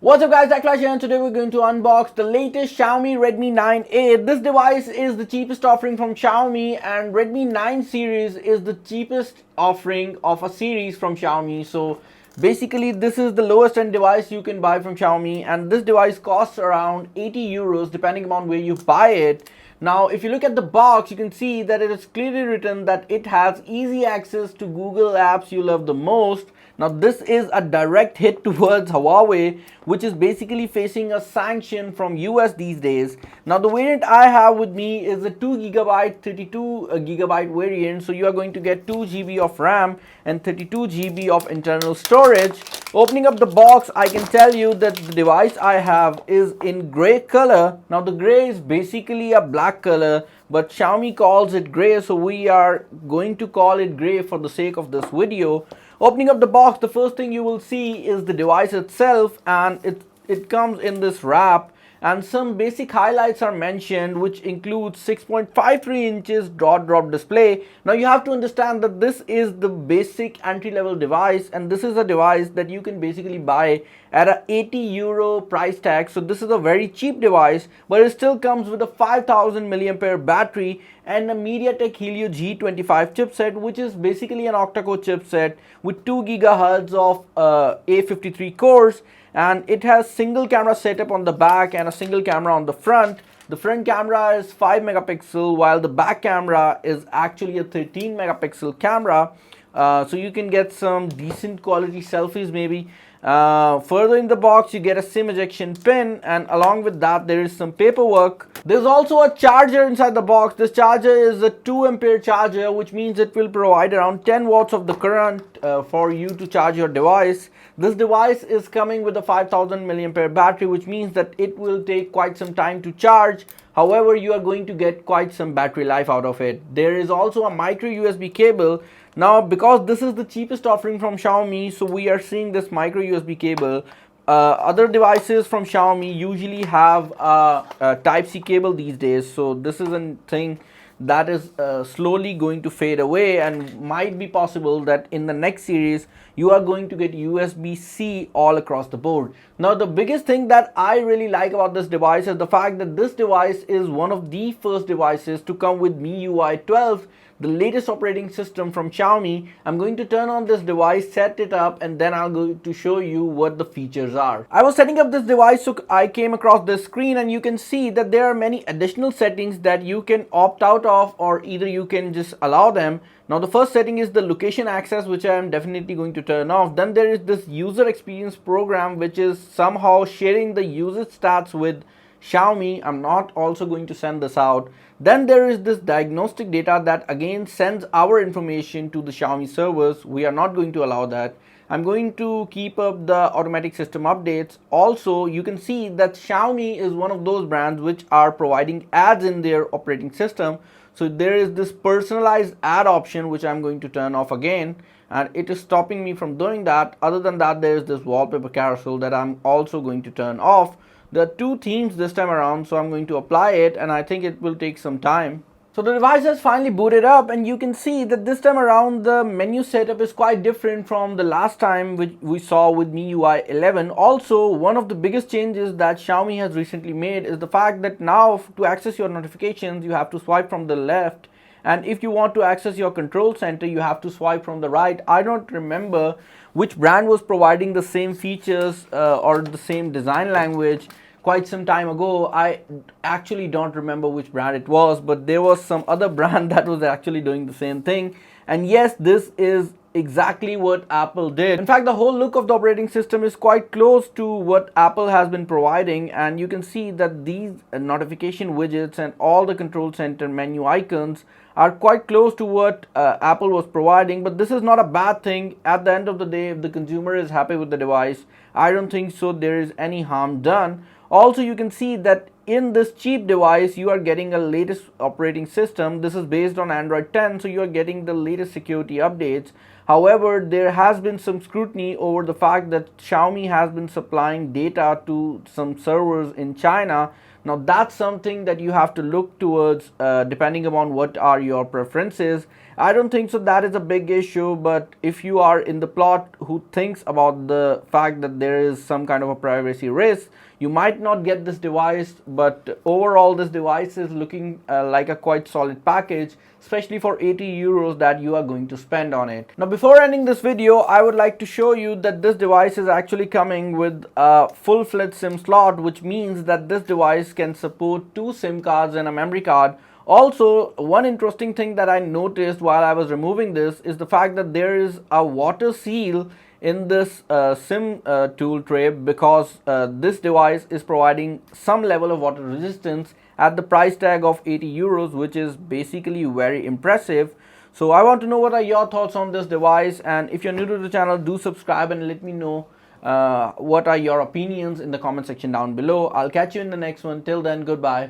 What's up guys, Clash here, and today we're going to unbox the latest Xiaomi Redmi 9A. This device is the cheapest offering from Xiaomi, and Redmi 9 series is the cheapest offering of a series from Xiaomi. So basically this is the lowest end device you can buy from Xiaomi, and this device costs around 80 euros depending upon where you buy it. Now if you look at the box, you can see that it is clearly written that it has easy access to Google apps you love the most. Now this is a direct hit towards Huawei, which is basically facing a sanction from US these days. Now the variant I have with me is a 2GB 32GB variant, so you are going to get 2GB of RAM and 32GB of internal storage. Opening up the box, I can tell you that the device I have is in gray color. Now the gray is basically a black color, but Xiaomi calls it gray, so we are going to call it gray for the sake of this video. Opening up the box, the first thing you will see is the device itself, and it comes in this wrap, and some basic highlights are mentioned, which includes 6.53 inches dot drop display. Now you have to understand that this is the basic entry-level device, and this is a device that you can basically buy at a 80 euro price tag. So this is a very cheap device, but it still comes with a 5000 mAh battery and a MediaTek Helio G25 chipset, which is basically an octa-core chipset with 2 GHz of A53 cores, and it has single camera setup on the back and a single camera on the front. The front camera is 5 megapixel, while the back camera is actually a 13 megapixel camera. So you can get some decent quality selfies maybe. Further in the box, you get a SIM ejection pin, and along with that there is some paperwork. There's also a charger inside the box. This charger is a 2 ampere charger, which means it will provide around 10 watts of the current for you to charge your device. This device is coming with a 5000 mAh battery, which means that it will take quite some time to charge. However, you are going to get quite some battery life out of it. There is also a micro USB cable. Now because this is the cheapest offering from Xiaomi, so we are seeing this micro USB cable. Other devices from Xiaomi usually have a Type-C cable these days, so this is a thing that is slowly going to fade away, and might be possible that in the next series you are going to get USB-C all across the board. Now the biggest thing that I really like about this device is the fact that this device is one of the first devices to come with MIUI 12, the latest operating system from Xiaomi. I'm going to turn on this device, set it up, and then I'll go to show you what the features are. I was setting up this device, so I came across this screen, and you can see that there are many additional settings that you can opt out of, or either you can just allow them. Now the first setting is the location access, which I am definitely going to turn off. Then there is this user experience program, which is somehow sharing the user stats with Xiaomi. I'm not also going to send this out. Then there is this diagnostic data that again sends our information to the Xiaomi servers. We are not going to allow that. I'm going to keep up the automatic system updates. Also, you can see that Xiaomi is one of those brands which are providing ads in their operating system. So there is this personalized ad option, which I'm going to turn off again, and it is stopping me from doing that. Other than that, there is this wallpaper carousel that I'm also going to turn off. There are two themes this time around, so I'm going to apply it, and I think it will take some time. So the device has finally booted up, and you can see that this time around the menu setup is quite different from the last time which we saw with MIUI 11. Also, one of the biggest changes that Xiaomi has recently made is the fact that now to access your notifications you have to swipe from the left, and if you want to access your control center you have to swipe from the right. I don't remember which brand was providing the same features or the same design language quite some time ago. I actually don't remember which brand it was, but there was some other brand that was actually doing the same thing. And yes, this is exactly what Apple did. In fact, the whole look of the operating system is quite close to what Apple has been providing, and you can see that these notification widgets and all the control center menu icons are quite close to what Apple was providing. But this is not a bad thing. At the end of the day, if the consumer is happy with the device, I don't think so there is any harm done. Also, you can see that in this cheap device you are getting a latest operating system. This is based on Android 10, so you are getting the latest security updates. However, there has been some scrutiny over the fact that Xiaomi has been supplying data to some servers in China. Now that's something that you have to look towards depending upon what are your preferences. I don't think so that is a big issue, but if you are in the plot who thinks about the fact that there is some kind of a privacy risk, you might not get this device. But overall, this device is looking like a quite solid package, especially for 80 euros that you are going to spend on it. Now before ending this video, I would like to show you that this device is actually coming with a full-fledged SIM slot, which means that this device can support 2 SIM cards and a memory card. Also, one interesting thing that I noticed while I was removing this is the fact that there is a water seal in this SIM tool tray, because this device is providing some level of water resistance at the price tag of 80 euros, which is basically very impressive. So I want to know what are your thoughts on this device, and if you're new to the channel, do subscribe and let me know what are your opinions in the comment section down below. I'll catch you in the next one. Till then, goodbye.